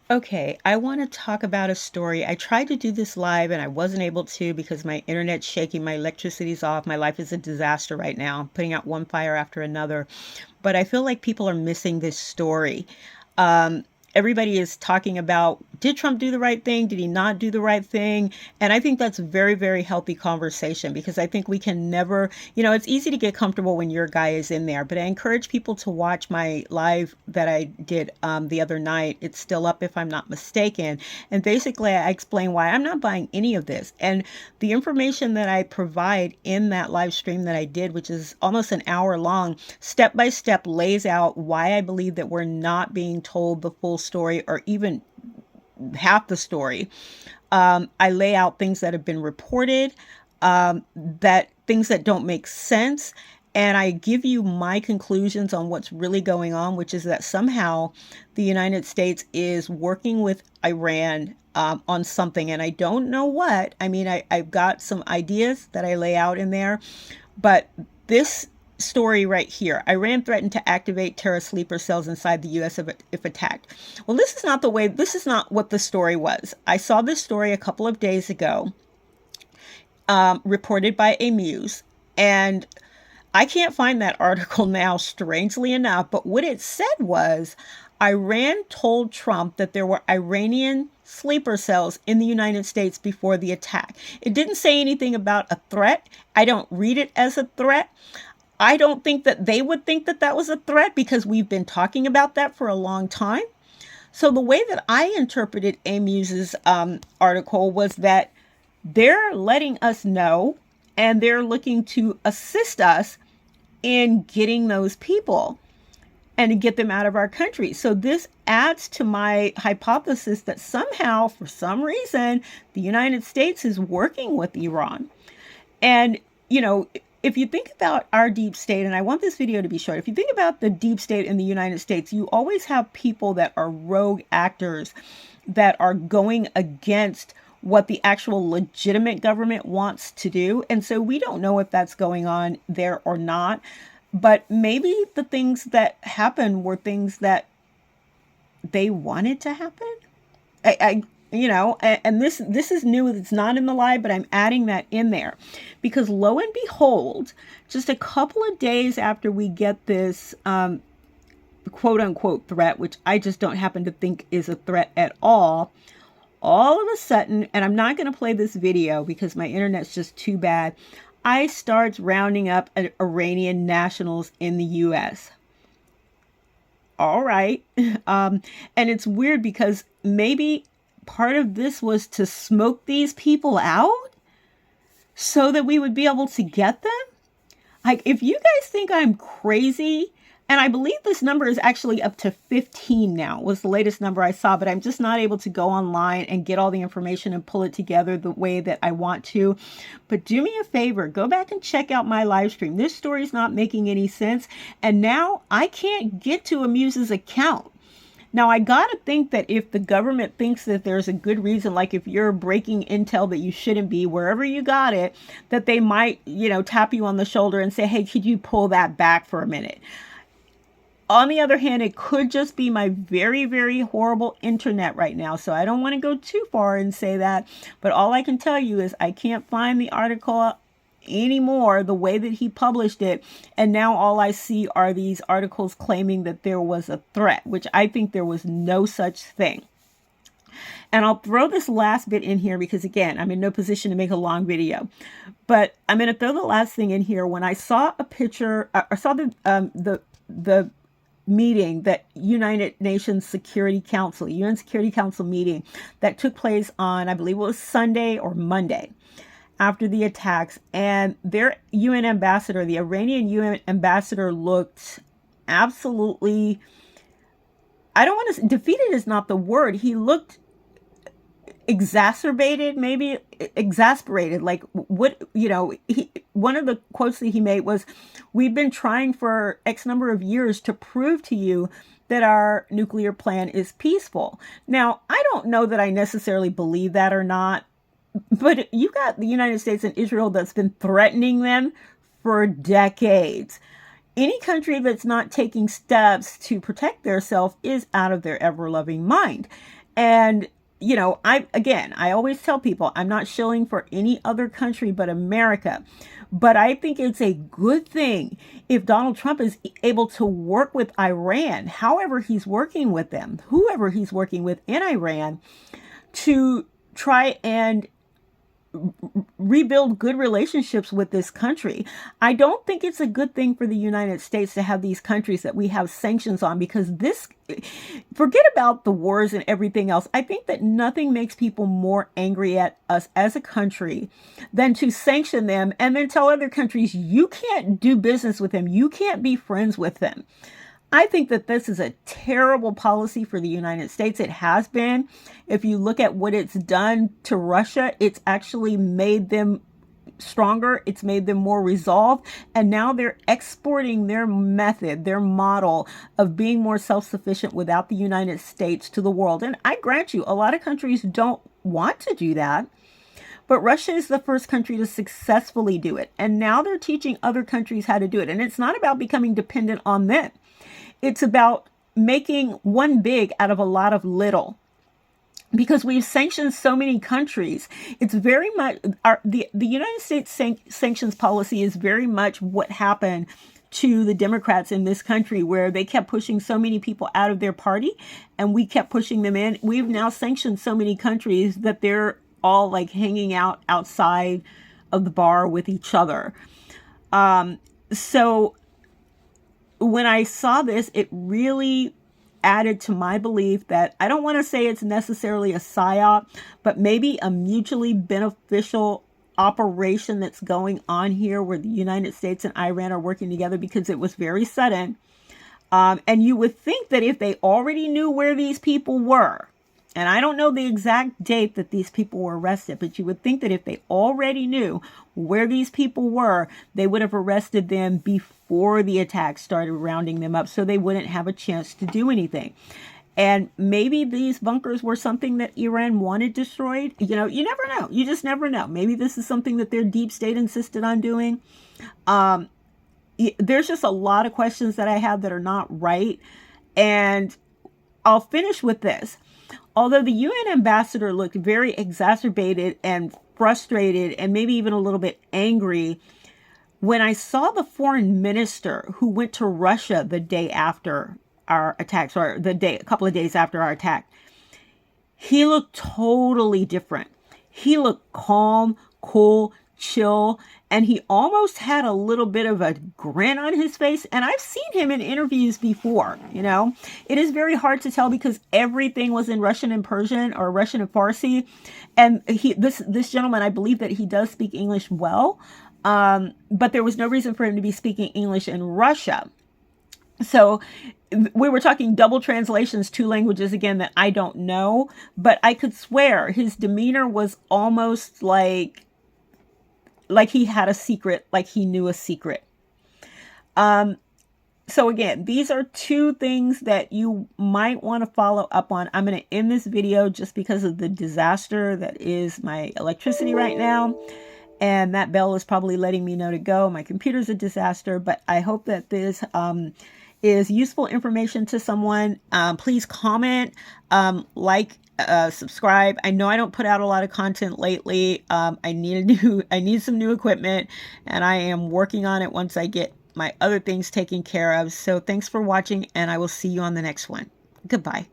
Okay, I want to talk about a story. I tried to do this live and I wasn't able to because my internet's shaking, my electricity's off, my life is a disaster right now. I'm putting out one fire after another. But I feel like people are missing this story. Um, Everybody is talking about, did Trump do the right thing? Did he not do the right thing? And I think that's a very, very healthy conversation because I think we can never, it's easy to get comfortable when your guy is in there. But I encourage people to watch my live that I did the other night. It's still up if I'm not mistaken. And basically, I explain why I'm not buying any of this. And the information that I provide in that live stream that I did, which is almost an hour long, step by step lays out why I believe that we're not being told the full story or even half the story. I lay out things that have been reported, that things that don't make sense. And I give you my conclusions on what's really going on, which is that somehow the United States is working with Iran on something. And I don't know what. I mean, I've got some ideas that I lay out in there. But this story right here, Iran threatened to activate terror sleeper cells inside the U.S. if attacked. Well, this is not what the story was. I saw this story a couple of days ago, reported by a Muse, and I can't find that article now, strangely enough, but what it said was Iran told Trump that there were Iranian sleeper cells in the United States before the attack. It didn't say anything about a threat. I don't read it as a threat. I don't think that they would think that that was a threat because we've been talking about that for a long time. So the way that I interpreted Amuse's article was that they're letting us know and they're looking to assist us in getting those people and to get them out of our country. So this adds to my hypothesis that somehow, for some reason, the United States is working with Iran. And, if you think about our deep state, and I want this video to be short, if you think about the deep state in the United States, you always have people that are rogue actors that are going against what the actual legitimate government wants to do. And so we don't know if that's going on there or not. But maybe the things that happened were things that they wanted to happen. And this is new. It's not in the live, but I'm adding that in there because lo and behold, just a couple of days after we get this quote unquote threat, which I just don't happen to think is a threat at all of a sudden, and I'm not going to play this video because my internet's just too bad, I starts rounding up Iranian nationals in the U.S. All right. And it's weird because maybe part of this was to smoke these people out so that we would be able to get them. Like, if you guys think I'm crazy, and I believe this number is actually up to 15 now, was the latest number I saw, but I'm just not able to go online and get all the information and pull it together the way that I want to. But do me a favor, go back and check out my live stream. This story's not making any sense. And now I can't get to Amuse's account. Now, I got to think that if the government thinks that there's a good reason, like if you're breaking intel that you shouldn't be, wherever you got it, that they might, tap you on the shoulder and say, hey, could you pull that back for a minute? On the other hand, it could just be my very, very horrible internet right now. So I don't want to go too far and say that. But all I can tell you is I can't find the article anymore the way that he published it. And now all I see are these articles claiming that there was a threat, which I think there was no such thing. And I'll throw this last bit in here because, again, I'm in no position to make a long video. But I'm going to throw the last thing in here. When I saw a picture, I saw the meeting that United Nations Security Council, UN Security Council meeting that took place on, I believe it was Sunday or Monday after the attacks. And their UN ambassador, the Iranian UN ambassador, looked absolutely, I don't want to, defeated is not the word. He looked exacerbated, maybe exasperated. Like what, one of the quotes that he made was, we've been trying for X number of years to prove to you that our nuclear plan is peaceful. Now, I don't know that I necessarily believe that or not, but you got the United States and Israel that's been threatening them for decades. Any country that's not taking steps to protect themselves is out of their ever-loving mind. And, I always tell people I'm not shilling for any other country but America. But I think it's a good thing if Donald Trump is able to work with Iran, however he's working with them, whoever he's working with in Iran, to try and rebuild good relationships with this country. I don't think it's a good thing for the United States to have these countries that we have sanctions on, because forget about the wars and everything else. I think that nothing makes people more angry at us as a country than to sanction them and then tell other countries, you can't do business with them. You can't be friends with them. I think that this is a terrible policy for the United States. It has been. If you look at what it's done to Russia, it's actually made them stronger. It's made them more resolved. And now they're exporting their method, their model of being more self-sufficient without the United States to the world. And I grant you, a lot of countries don't want to do that. But Russia is the first country to successfully do it. And now they're teaching other countries how to do it. And it's not about becoming dependent on them. It's about making one big out of a lot of little. Because we've sanctioned so many countries, it's very much the United States sanctions policy is very much what happened to the Democrats in this country, where they kept pushing so many people out of their party and we kept pushing them in. We've now sanctioned so many countries that they're all like hanging out outside of the bar with each other. So when I saw this, it really added to my belief that I don't want to say it's necessarily a psyop, but maybe a mutually beneficial operation that's going on here, where the United States and Iran are working together, because it was very sudden. And you would think that if they already knew where these people were, and I don't know the exact date that these people were arrested, but you would think that if they already knew where these people were, they would have arrested them before the attack started, rounding them up so they wouldn't have a chance to do anything. And maybe these bunkers were something that Iran wanted destroyed. You never know. You just never know. Maybe this is something that their deep state insisted on doing. There's just a lot of questions that I have that are not right. And I'll finish with this. Although the UN ambassador looked very exacerbated and frustrated and maybe even a little bit angry, when I saw the foreign minister who went to Russia the day after our attacks, or a couple of days after our attack, he looked totally different. He looked calm, cool, chill, and he almost had a little bit of a grin on his face. And I've seen him in interviews before. It is very hard to tell because everything was in Russian and Persian, or Russian and Farsi. And this gentleman, I believe that he does speak English well, but there was no reason for him to be speaking English in Russia. So we were talking double translations, two languages again that I don't know, but I could swear his demeanor was almost like he had a secret, like he knew a secret. So again, these are two things that you might want to follow up on. I'm going to end this video just because of the disaster that is my electricity right now. And that bell is probably letting me know to go. My computer's a disaster, but I hope that this is useful information to someone. Please comment, subscribe. I know I don't put out a lot of content lately. I need some new equipment, and I am working on it once I get my other things taken care of. So thanks for watching, and I will see you on the next one. Goodbye.